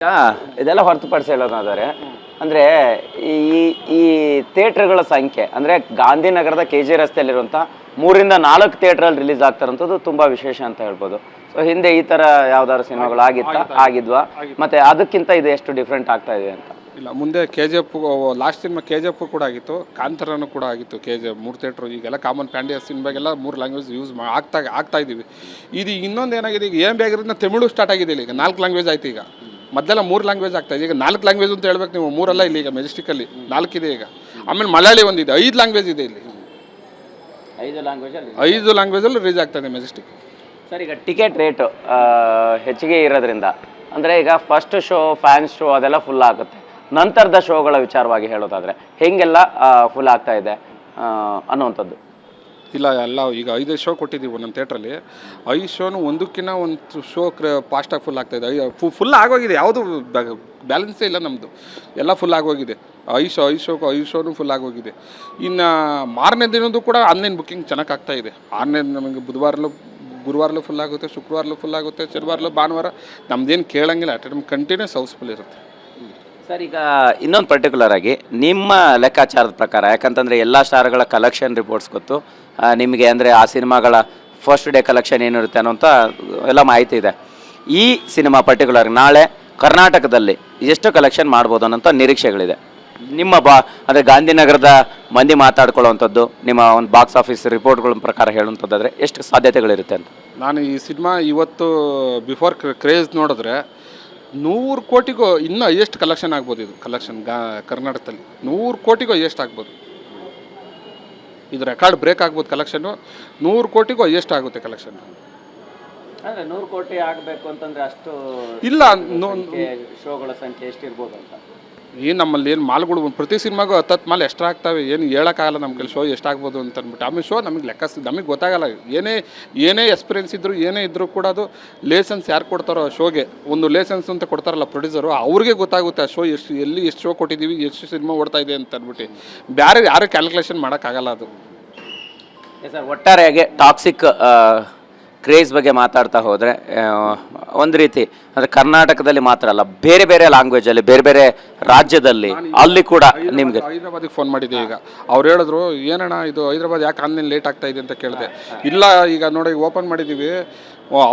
ಇದೆಲ್ಲ ಹೊರತುಪಡಿಸಿ ಹೇಳೋದಾದರೆ ಅಂದರೆ ಈ ಈ ಥಿಯೇಟ್ರ್ಗಳ ಸಂಖ್ಯೆ ಅಂದರೆ ಗಾಂಧಿನಗರದ KG ರಸ್ತೆಯಲ್ಲಿರುವಂಥ 3ರಿಂದ 4 ಥಿಯೇಟ್ರಲ್ಲಿ ರಿಲೀಸ್ ಆಗ್ತಾರಂಥದ್ದು ತುಂಬ ವಿಶೇಷ ಅಂತ ಹೇಳ್ಬೋದು. ಸೊ ಹಿಂದೆ ಈ ಥರ ಯಾವ್ದಾದ್ರು ಸಿನಿಮಾಗಳು ಆಗಿದ್ವಾ ಮತ್ತು ಅದಕ್ಕಿಂತ ಇದು ಎಷ್ಟು ಡಿಫ್ರೆಂಟ್ ಆಗ್ತಾ ಇದೆ ಅಂತ? ಇಲ್ಲ, ಮುಂದೆ KGF ಲಾಸ್ಟ್ ಸಿನಿಮಾ KGF ಕೂಡ ಆಗಿತ್ತು, ಕಾಂತಾರನು ಕೂಡ ಆಗಿತ್ತು. KGF 3 ಥಿಯೇಟ್ರು ಈಗೆಲ್ಲ ಕಾಮನ್ ಪ್ಯಾಂಡಿಯ ಸಿನಿಮಾಗೆಲ್ಲ 3 ಲ್ಯಾಂಗ್ವೇಜ್ ಯೂಸ್ ಆಗ್ತಾ ಇದ್ದೀವಿ. ಇದು ಇನ್ನೊಂದು ಏನಾಗಿದೆ, ಈಗ ಏನು ಬೇಕಾಗಿರೋದನ್ನ ತಮಿಳು ಸ್ಟಾರ್ಟ್ ಆಗಿದೆ ಈಗ 4 ಲ್ಯಾಂಗ್ವೇಜ್ ಆಯ್ತು. ಈಗ ಮೊದಲೆಲ್ಲ 3 ಲ್ಯಾಂಗ್ವೇಜ್ ಆಗ್ತಾಯಿದೆ, ಈಗ 4 ಲ್ಯಾಂಗ್ವೇಜ್ ಅಂತ ಹೇಳ್ಬೇಕು ನೀವು. 3 ಇಲ್ಲಿ ಈಗ ಮೆಜೆಸ್ಟಿಕಲ್ಲಿ 4 ಇದೆ ಈಗ. ಆಮೇಲೆ ಮಲಯಾಳಿ ಒಂದಿದೆ, 5 ಲ್ಯಾಂಗ್ವೇಜ್ ಇದೆ ಇಲ್ಲಿ. 5 ಲ್ಯಾಂಗ್ವೇಜಲ್ಲಿ ರಿಲೀಸ್ ಆಗ್ತಾಯಿದೆ ಮೆಜೆಸ್ಟಿಕ್. ಸರ್, ಈಗ ಟಿಕೆಟ್ ರೇಟು ಹೆಚ್ಚಿಗೆ ಇರೋದ್ರಿಂದ ಅಂದರೆ ಈಗ ಫಸ್ಟ್ ಶೋ ಫ್ಯಾನ್ಸ್ ಶೋ ಅದೆಲ್ಲ ಫುಲ್ ಆಗುತ್ತೆ, ನಂತರದ ಶೋಗಳ ವಿಚಾರವಾಗಿ ಹೇಳೋದಾದರೆ ಹೆಂಗೆಲ್ಲ ಫುಲ್ ಆಗ್ತಾ ಇದೆ ಅನ್ನುವಂಥದ್ದು? ಇಲ್ಲ, ಎಲ್ಲ ಈಗ 5 ಶೋ ಕೊಟ್ಟಿದ್ದೀವಿ ಒಂದೊಂದು ಥಿಯೇಟ್ರಲ್ಲಿ. 5 ಶೋನು ಒಂದಕ್ಕಿಂತ ಒಂದು ಶೋ ಫಾಸ್ಟಾಗಿ ಫುಲ್ ಆಗ್ತಾಯಿದೆ. ಫುಲ್ ಆಗೋಗಿದೆ, ಯಾವುದು ಬ್ಯಾಲೆನ್ಸೇ ಇಲ್ಲ ನಮ್ಮದು, ಎಲ್ಲ ಫುಲ್ ಆಗೋಗಿದೆ. 5 ಶೋನು ಫುಲ್ ಆಗೋಗಿದೆ. ಇನ್ನು ಮಾರನೇ ದಿನದ್ದು ಕೂಡ ಆನ್ಲೈನ್ ಬುಕ್ಕಿಂಗ್ ಚೆನ್ನಾಗಿ ಆಗ್ತಾಯಿದೆ. ಆರನೇ ನಮಗೆ ಗುರುವಾರಲೂ ಫುಲ್ ಆಗುತ್ತೆ, ಶುಕ್ರವಾರಲೂ ಫುಲ್ ಆಗುತ್ತೆ, ಶನಿವಾರಲೂ ಭಾನುವಾರ ನಮ್ದೇನು ಕೇಳಂಗಿಲ್ಲ. ಟೈಮ್ ಕಂಟಿನ್ಯೂಸ್ ಹೌಸ್ಫುಲ್ ಇರುತ್ತೆ. ಸರ್, ಈಗ ಇನ್ನೊಂದು ಪರ್ಟಿಕ್ಯುಲರ್ ಆಗಿ ನಿಮ್ಮ ಲೆಕ್ಕಾಚಾರದ ಪ್ರಕಾರ, ಯಾಕಂತಂದರೆ ಎಲ್ಲ ಸ್ಟಾರ್ಗಳ ಕಲೆಕ್ಷನ್ ರಿಪೋರ್ಟ್ಸ್ ಗೊತ್ತು ನಿಮಗೆ, ಅಂದರೆ ಆ ಸಿನಿಮಾಗಳ ಫಸ್ಟ್ ಡೇ ಕಲೆಕ್ಷನ್ ಏನಿರುತ್ತೆ ಅನ್ನೋಂಥ ಎಲ್ಲ ಮಾಹಿತಿ ಇದೆ. ಈ ಸಿನಿಮಾ ಪರ್ಟಿಕ್ಯುಲರ್ ನಾಳೆ ಕರ್ನಾಟಕದಲ್ಲಿ ಎಷ್ಟು ಕಲೆಕ್ಷನ್ ಮಾಡ್ಬೋದು ಅನ್ನೋಂಥ ನಿರೀಕ್ಷೆಗಳಿದೆ ನಿಮ್ಮ ಅಂದರೆ ಗಾಂಧಿನಗರದ ಮಂದಿ ಮಾತಾಡ್ಕೊಳ್ಳೋವಂಥದ್ದು, ನಿಮ್ಮ ಒಂದು ಬಾಕ್ಸ್ ಆಫೀಸ್ ರಿಪೋರ್ಟ್ಗಳ ಪ್ರಕಾರ ಹೇಳುವಂಥದ್ದಾದರೆ ಎಷ್ಟು ಸಾಧ್ಯತೆಗಳಿರುತ್ತೆ ಅಂತ? ನಾನು ಈ ಸಿನಿಮಾ ಇವತ್ತು ಬಿಫೋರ್ ಕ್ರೇಜ್ ನೋಡಿದ್ರೆ 100 ಕೋಟಿಗೂ ಇನ್ನೂ ಹೈಯೆಸ್ಟ್ ಕಲೆಕ್ಷನ್ ಆಗ್ಬೋದು. ಇದು ಕಲೆಕ್ಷನ್ ಕರ್ನಾಟಕದಲ್ಲಿ 100 ಕೋಟಿಗೂ ಹೈಯೆಸ್ಟ್ ಆಗ್ಬೋದು. ಇದು ರೆಕಾರ್ಡ್ ಬ್ರೇಕ್ ಆಗ್ಬೋದು ಕಲೆಕ್ಷನ್ನು. 100 ಕೋಟಿಗೂ ಹೈಯೆಸ್ಟ್ ಆಗುತ್ತೆ ಕಲೆಕ್ಷನ್. ಅಂದರೆ 100 ಕೋಟಿ ಆಗಬೇಕು ಅಂತಂದರೆ ಅಷ್ಟು ಇಲ್ಲ, ಶೋಗಳ ಸಂಖ್ಯೆ ಎಷ್ಟಿರ್ಬೋದು ಅಂತ? ನಮ್ಮಲ್ಲಿ ಏನು ಮಾಲ್ಗಳು ಪ್ರತಿ ಸಿನಿಮಾಗೂ 10 ಮಾಲ್ ಎಕ್ಸ್ಟ್ರಾ ಆಗ್ತವೆ. ಏನು ಹೇಳೋಕ್ಕಾಗಲ್ಲ ನಮ್ಮ ಕೈಲಿ ಶೋ ಎಷ್ಟಾಗ್ಬೋದು ಅಂತ ಅಂದ್ಬಿಟ್ಟು. ಆಮೇಲೆ ಶೋ ನಮಗೆ ಗೊತ್ತಾಗಲ್ಲ. ಏನೇ ಎಕ್ಸ್ಪೀರಿಯನ್ಸ್ ಇದ್ದರೂ ಏನೇ ಇದ್ದರೂ ಕೂಡ ಅದು ಲೈಸೆನ್ಸ್ ಯಾರು ಕೊಡ್ತಾರೋ ಶೋಗೆ, ಒಂದು ಲೈಸೆನ್ಸ್ ಅಂತ ಕೊಡ್ತಾರಲ್ಲ ಪ್ರೊಡ್ಯೂಸರು, ಅವ್ರಿಗೆ ಗೊತ್ತಾಗುತ್ತೆ ಆ ಶೋ ಎಷ್ಟು ಶೋ ಕೊಟ್ಟಿದ್ದೀವಿ, ಎಷ್ಟು ಸಿನಿಮಾ ಓಡ್ತಾ ಇದೆ ಅಂತ ಅಂದ್ಬಿಟ್ಟು. ಬೇರೆ ಯಾರು ಕ್ಯಾಲ್ಕುಲೇಷನ್ ಮಾಡೋಕ್ಕಾಗಲ್ಲ ಅದು. ಸರ್, ಒಟ್ಟಾರೆಯಾಗಿ ಟಾಕ್ಸಿಕ್ ಕ್ರೇಜ್ ಬಗ್ಗೆ ಮಾತಾಡ್ತಾ ಹೋದರೆ ಒಂದು ರೀತಿ ಅಂದರೆ ಕರ್ನಾಟಕದಲ್ಲಿ ಮಾತ್ರ ಅಲ್ಲ, ಬೇರೆ ಬೇರೆ ಲ್ಯಾಂಗ್ವೇಜಲ್ಲಿ ಬೇರೆ ಬೇರೆ ರಾಜ್ಯದಲ್ಲಿ ಅಲ್ಲಿ ಕೂಡ ನಿಮಗೆ ಹೈದರಾಬಾದಿಗೆ ಫೋನ್ ಮಾಡಿದೆ. ಈಗ ಅವ್ರು ಹೇಳಿದ್ರು, ಏನಣ್ಣ ಇದು ಹೈದರಾಬಾದ್ ಯಾಕೆ ಆನ್ಲೈನ್ ಲೇಟ್ ಆಗ್ತಾ ಇದೆ ಅಂತ ಕೇಳಿದೆ. ಇಲ್ಲ, ಈಗ ನೋಡಿ ಓಪನ್ ಮಾಡಿದ್ದೀವಿ,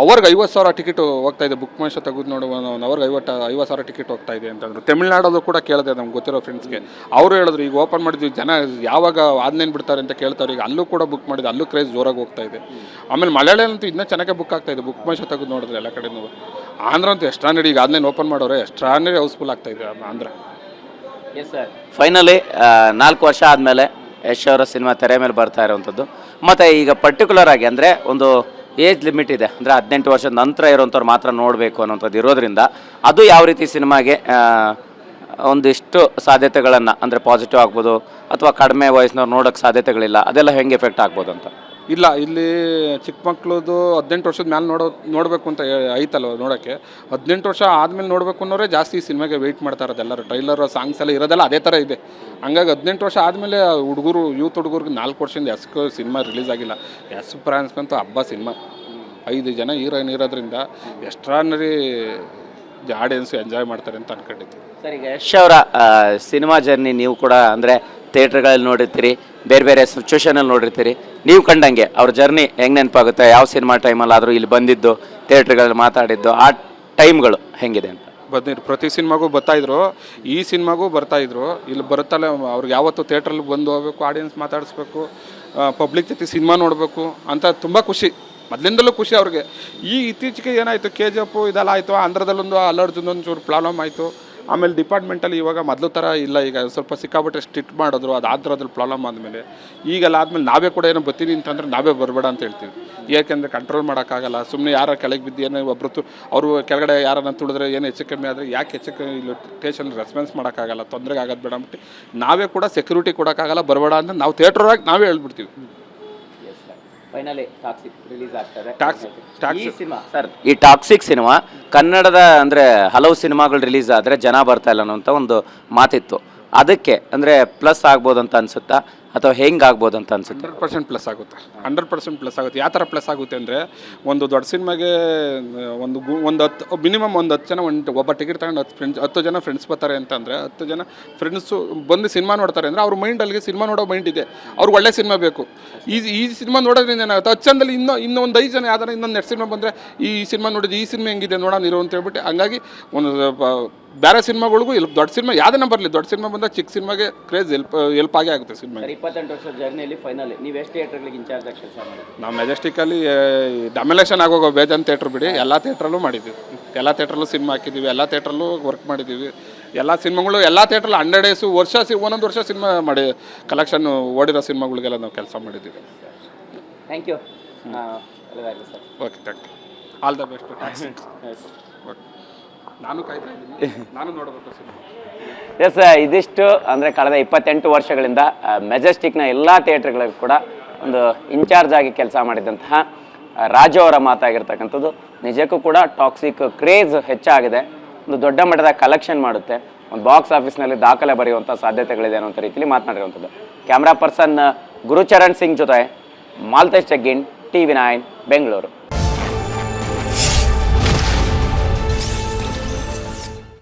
ಅವ್ರಿಗೆ 50,000 ಟಿಕೆಟ್ ಹೋಗ್ತಾ ಇದೆ. ಬುಕ್ ಮೈ ಶೋ ತೆಗೆದು ನೋಡಿ ಅವ್ರಿಗೆ 50,000 ಟಿಕೆಟ್ ಹೋಗ್ತಾ ಇದೆ ಅಂತಂದ್ರು. ತಮಿಳ್ನಾಡಲ್ಲೂ ಕೂಡ ಕೇಳಿದೆ ನಮ್ಗೆ ಗೊತ್ತಿರೋ ಫ್ರೆಂಡ್ಸ್ಗೆ. ಅವರು ಹೇಳಿದ್ರು, ಈಗ ಓಪನ್ ಮಾಡಿದ್ವಿ, ಜನ ಯಾವಾಗ ಆನ್ಲೈನ್ ಬಿಡ್ತಾರೆ ಅಂತ ಕೇಳ್ತಾರೆ. ಈಗ ಅಲ್ಲೂ ಕೂಡ ಬುಕ್ ಮಾಡಿದೆ, ಅಲ್ಲೂ ಕ್ರೇಜ್ ಜೋರಾಗಿ ಹೋಗ್ತಾ ಇದೆ. ಆಮೇಲೆ ಮಲಯಾಳಂತೂ ಇನ್ನೂ ಚೆನ್ನಾಗೇ ಬುಕ್ ಆಗ್ತಾ ಇದೆ. ಬುಕ್ ಮೈ ಶೋ ತೆಗೆದು ನೋಡಿದ್ರೆ ಎಲ್ಲ ಕಡೆನೂ. ಆಂಧ್ರ ಅಂತೂ ಎಕ್ಸ್ಟ್ರಾನರಿ, ಈಗ ಆನ್ಲೈನ್ ಓಪನ್ ಮಾಡೋರೆ ಎಕ್ಸ್ಟ್ರಾನರಿ ಹೌಸ್ಫುಲ್ ಆಗ್ತಾ ಇದೆ ಆಂಧ್ರ. ಎಸ್ ಸರ್, ಫೈನಲಿ 4 ವರ್ಷ ಆದಮೇಲೆ ಯಶ್ ಅವರ ಸಿನಿಮಾ ತೆರೆ ಮೇಲೆ ಬರ್ತಾ ಇರೋವಂಥದ್ದು. ಮತ್ತು ಈಗ ಪರ್ಟಿಕ್ಯುಲರ್ ಆಗಿ ಅಂದರೆ ಒಂದು ಏಜ್ ಲಿಮಿಟ್ ಇದೆ, ಅಂದರೆ 18 ವರ್ಷದ ನಂತರ ಇರೋಂಥವ್ರು ಮಾತ್ರ ನೋಡಬೇಕು ಅನ್ನೋಂಥದ್ದು ಇರೋದ್ರಿಂದ ಅದು ಯಾವ ರೀತಿ ಸಿನಿಮಾಗೆ ಒಂದಿಷ್ಟು ಸಾಧ್ಯತೆಗಳನ್ನು ಅಂದರೆ ಪಾಸಿಟಿವ್ ಆಗ್ಬೋದು ಅಥವಾ ಕಡಿಮೆ ವಯಸ್ಸಿನವ್ರು ನೋಡೋಕ್ಕೆ ಸಾಧ್ಯತೆಗಳಿಲ್ಲ, ಅದೆಲ್ಲ ಹೆಂಗೆ ಎಫೆಕ್ಟ್ ಆಗ್ಬೋದು ಅಂತ? ಇಲ್ಲ, ಇಲ್ಲಿ ಚಿಕ್ಕ ಮಕ್ಳದು 18 ವರ್ಷದ ಮೇಲೆ ನೋಡಬೇಕು ಅಂತ ಐತಲ್ವ ನೋಡೋಕ್ಕೆ. 18 ವರ್ಷ ಆದಮೇಲೆ ನೋಡಬೇಕು ಅನ್ನೋರೇ ಜಾಸ್ತಿ ಈ ಸಿನಿಮಾಗೆ ವೆಯ್ಟ್ ಮಾಡ್ತಾ ಇರೋದು. ಎಲ್ಲರೂ ಟ್ರೈಲರ್ ಸಾಂಗ್ಸ್ ಎಲ್ಲ ಇರೋದೆಲ್ಲ ಅದೇ ಥರ ಇದೆ. ಹಂಗಾಗಿ 18 ವರ್ಷ ಆದಮೇಲೆ ಯೂತ್ ಹುಡುಗರಿಗೆ 4 ವರ್ಷದಿಂದ ಸಿನಿಮಾ ರಿಲೀಸ್ ಆಗಿಲ್ಲ. ಫ್ರಾನ್ಸ್ಗಂತೂ ಹಬ್ಬ ಸಿನಿಮಾ. 5 ಜನ ಹೀರೋಯಿನ್ ಇರೋದ್ರಿಂದ ಎಕ್ಸ್ಟ್ರಾನರಿ ಆಡಿಯನ್ಸ್ ಎಂಜಾಯ್ ಮಾಡ್ತಾರೆ ಅಂತ ಅನ್ಕೊಂಡಿದ್ದೆ. ಸರ್, ಈಗ ಯಶ್ ಅವರ ಸಿನಿಮಾ ಜರ್ನಿ ನೀವು ಕೂಡ ಅಂದರೆ ಥಿಯೇಟ್ರ್ಗಳಲ್ಲಿ ನೋಡಿರ್ತೀರಿ, ಬೇರೆ ಬೇರೆ ಸಿಚುವೇಷನಲ್ಲಿ ನೋಡಿರ್ತೀರಿ. ನೀವು ಕಂಡಂಗೆ ಅವ್ರ ಜರ್ನಿ ಹೆಂಗೆ ನೆನಪಾಗುತ್ತೆ? ಯಾವ ಸಿನಿಮಾ ಟೈಮಲ್ಲಿ ಆದರೂ ಇಲ್ಲಿ ಬಂದಿದ್ದು, ಥಿಯೇಟ್ರ್ಗಳಲ್ಲಿ ಮಾತಾಡಿದ್ದು, ಆ ಟೈಮ್ಗಳು ಹೆಂಗಿದೆ ಅಂತ? ಬಂದಿದ್ರು, ಪ್ರತಿ ಸಿನಿಮಾಗೂ ಬರ್ತಾಯಿದ್ರು. ಈ ಸಿನಿಮಾಗೂ ಬರ್ತಾಯಿದ್ರು. ಇಲ್ಲಿ ಬರುತ್ತಲ್ಲ, ಅವ್ರಿಗೆ ಯಾವತ್ತೂ ಥಿಯೇಟ್ರಲ್ಲಿ ಬಂದು ಹೋಗ್ಬೇಕು, ಆಡಿಯನ್ಸ್ ಮಾತಾಡಿಸ್ಬೇಕು, ಪಬ್ಲಿಕ್ ಜೊತೆ ಸಿನಿಮಾ ನೋಡಬೇಕು ಅಂತ ತುಂಬ ಖುಷಿ. ಮೊದಲಿಂದಲೂ ಖುಷಿ ಅವ್ರಿಗೆ. ಈ ಇತ್ತೀಚೆಗೆ ಏನಾಯಿತು, KGF ಇದೆಲ್ಲ ಆಯಿತು, ಆಂಧ್ರದಲ್ಲೊಂದು ಅಲ್ಲು ಅರ್ಜುನ್ ಚೂರು ಪ್ರಾಬ್ಲಮ್ ಆಯಿತು. ಆಮೇಲೆ ಡಿಪಾರ್ಟ್ಮೆಂಟಲ್ಲಿ ಇವಾಗ ಮೊದಲು ಥರ ಇಲ್ಲ, ಈಗ ಸ್ವಲ್ಪ ಸಿಕ್ಕಾಬಿಟ್ಟೆ ಸ್ಟ್ರಿಕ್ಟ್ ಮಾಡಿದ್ರು. ಅದು ಆಂಧ್ರದಲ್ಲಿ ಪ್ರಾಬ್ಲಮ್ ಆದಮೇಲೆ ಈಗೆಲ್ಲ ಆದಮೇಲೆ ನಾವೇ ಕೂಡ ಏನೋ ಬರ್ತೀನಿ ಅಂತಂದರೆ ನಾವೇ ಬರಬೇಡ ಅಂತ ಹೇಳ್ತೀವಿ. ಏಕೆಂದರೆ ಕಂಟ್ರೋಲ್ ಮಾಡೋಕ್ಕಾಗಲ್ಲ. ಸುಮ್ಮನೆ ಯಾರ ಕೆಳಗೆ ಬಿದ್ದು ಏನೋ ಒಬ್ಬರು ಅವರು ಕೆಳಗಡೆ ಯಾರನ್ನ ತುಳಿದ್ರೆ ಏನು ಹೆಚ್ಚು ಕಮ್ಮಿ ಆದರೆ ಯಾಕೆ ಹೆಚ್ಚು ಕಮ್ಮಿ ಇಲ್ಲಿ ಸ್ಟೇಷನ್ ರೆಸ್ಪಾನ್ಸ್ ಮಾಡೋಕ್ಕಾಗಲ್ಲ, ತೊಂದರೆಗೆ ಆಗೋದು ಬೇಡ ಅಂದ್ಬಿಟ್ಟು ನಾವೇ ಕೂಡ ಸೆಕ್ಯೂರಿಟಿ ಕೊಡೋಕ್ಕಾಗಲ್ಲ, ಬರಬೇಡ ಅಂತ ನಾವು ಥಿಯೇಟ್ರಾಗಿ ನಾವೇ ಹೇಳ್ಬಿಡ್ತೀವಿ. ಫೈನಲಿ ಟಾಕ್ಸಿಕ್ ರಿಲೀಸ್ ಆಗ್ತದೆ. ಸರ್, ಈ ಟಾಕ್ಸಿಕ್ ಸಿನಿಮಾ ಕನ್ನಡದ ಅಂದರೆ ಹಲವು ಸಿನಿಮಾಗಳು ರಿಲೀಸ್ ಆದರೆ ಜನ ಬರ್ತಾ ಇಲ್ಲ ಅನ್ನೋಂಥ ಒಂದು ಮಾತಿತ್ತು. ಅದಕ್ಕೆ ಅಂದರೆ ಪ್ಲಸ್ ಆಗ್ಬೋದು ಅಂತ ಅನಿಸುತ್ತಾ? ಅಥವಾ ಹೆಂಗೆ ಆಗ್ಬೋದು ಅಂತ ಅನ್ಸುತ್ತೆ? 100% ಪ್ಲಸ್ ಆಗುತ್ತೆ. 100% ಪ್ಲಸ್ ಆಗುತ್ತೆ. ಯಾವ ಥರ ಪ್ಲಸ್ ಆಗುತ್ತೆ ಅಂದರೆ, ಒಂದು ದೊಡ್ಡ ಸಿನಿಮಾಗೆ ಒಂದು 10 ಮಿನಿಮಮ್ ಒಂದು 10 ಜನ ಒಬ್ಬ ಟಿಕೆಟ್ ತಗೊಂಡು 10 ಜನ ಫ್ರೆಂಡ್ಸ್ ಬರ್ತಾರೆ ಅಂತಂದರೆ 10 ಜನ ಫ್ರೆಂಡ್ಸು ಬಂದು ಸಿನಿಮಾ ನೋಡ್ತಾರೆ ಅಂದರೆ ಅವ್ರ ಮೈಂಡಲ್ಲಿಗೆ ಸಿನಿಮಾ ನೋಡೋ ಮೈಂಡ್ ಇದೆ, ಅವ್ರಿಗೆ ಒಳ್ಳೆ ಸಿನಿಮಾ ಬೇಕು. ಈ ಸಿನಿಮಾ ನೋಡೋದ್ರಿಂದ ಏನಾಗುತ್ತೆ, 10 ಜನದಲ್ಲಿ ಇನ್ನೂ ಒಂದು 5 ಜನ ಯಾವ್ದಾರ ಇನ್ನೊಂದು ನೆಕ್ಸ್ಟ್ ಸಿನಿಮಾ ಬಂದರೆ ಈ ಸಿನಿಮಾ ನೋಡಿದ್ದು, ಈ ಸಿನಿಮಾ ಹೆಂಗಿದೆ ನೋಡೋಣ ಇರೋ ಅಂತ ಹೇಳ್ಬಿಟ್ಟು, ಹಂಗಾಗಿ ಒಂದು ಬೇರೆ ಸಿನಿಮಾಗಳಿಗೂ ದೊಡ್ಡ ಸಿನಿಮಾ ಯಾವುದನ್ನ ಬರಲಿ, ದೊಡ್ಡ ಸಿನಿಮಾ ಬಂದಾಗ ಚಿಕ್ಕ ಸಿನಿಮಾಗೆ ಕ್ರೇಜ್ ಹೆಲ್ಪ್ ಆಗೇ ಆಗುತ್ತೆ ಸಿನಿಮಾ. 28 ವರ್ಷದ ಜರ್ನಿಯಲ್ಲಿ ಫೈನಲ್ ನೀವು ಎಷ್ಟು ಥಿಯೇಟರ್ಗಳಿಗೆ ಇನ್ಚಾರ್ಜ್ ಆಗಿ ಕೆಲಸ ಮಾಡಿದ್ರಿ? ನಾವು ಮೆಜೆಸ್ಟಿಕಲ್ಲಿ ಡಮಿನೇಷನ್ ಆಗೋಗೋ ಬೇಜಾನ್ ಥಿಯೇಟ್ರ್ ಬಿಡಿ, ಎಲ್ಲ ಥಿಯೇಟ್ರಲ್ಲೂ ಮಾಡಿದ್ದೀವಿ. ಎಲ್ಲ ಥಿಯೇಟ್ರಲ್ಲೂ ಸಿನಿಮಾ ಹಾಕಿದ್ದೀವಿ, ಎಲ್ಲ ಥಿಯೇಟ್ರಲ್ಲೂ ವರ್ಕ್ ಮಾಡಿದ್ದೀವಿ. ಎಲ್ಲ ಸಿನಿಮಾಗಳು ಎಲ್ಲ ಥಿಯೇಟ್ರಲ್ಲಿ 100 ಡೇಸು ಒಂದೊಂದು ವರ್ಷ ಸಿನಿಮಾ ಮಾಡಿ ಕಲೆಕ್ಷನ್ ಓಡಿರೋ ಸಿನಿಮಾಗಳಿಗೆಲ್ಲ ನಾವು ಕೆಲಸ ಮಾಡಿದ್ದೀವಿ. Thank you. Sir. Okay, thank you. All the best. Okay, ನಾನು ಕಾಯ್ತಾ ಇದ್ದೀನಿ, ನಾನು ನೋಡಬೇಕು ಸಿನಿಮಾ. ಎಸ್, ಇದಿಷ್ಟು ಅಂದರೆ ಕಳೆದ 28 ವರ್ಷಗಳಿಂದ ಮೆಜೆಸ್ಟಿಕ್ನ ಎಲ್ಲ ಥಿಯೇಟ್ರ್ಗಳಿಗೂ ಕೂಡ ಒಂದು ಇನ್ಚಾರ್ಜ್ ಆಗಿ ಕೆಲಸ ಮಾಡಿದಂತಹ ರಾಜು ಅವರ ಮಾತಾಗಿರ್ತಕ್ಕಂಥದ್ದು. ನಿಜಕ್ಕೂ ಕೂಡ ಟಾಕ್ಸಿಕ್ ಕ್ರೇಜ್ ಹೆಚ್ಚಾಗಿದೆ, ಒಂದು ದೊಡ್ಡ ಮಟ್ಟದ ಕಲೆಕ್ಷನ್ ಮಾಡುತ್ತೆ, ಒಂದು ಬಾಕ್ಸ್ ಆಫೀಸ್ನಲ್ಲಿ ದಾಖಲೆ ಬರೆಯುವಂಥ ಸಾಧ್ಯತೆಗಳಿದೆ ಅನ್ನೋಂಥ ರೀತಿಯಲ್ಲಿ ಮಾತನಾಡಿರುವಂಥದ್ದು. ಕ್ಯಾಮ್ರಾ ಪರ್ಸನ್ ಗುರುಚರಣ್ ಸಿಂಗ್ ಜೊತೆ ಮಾಲ್ತೇಶ್ ಜಗ್ಗಿನ್, TV9 ಬೆಂಗಳೂರು.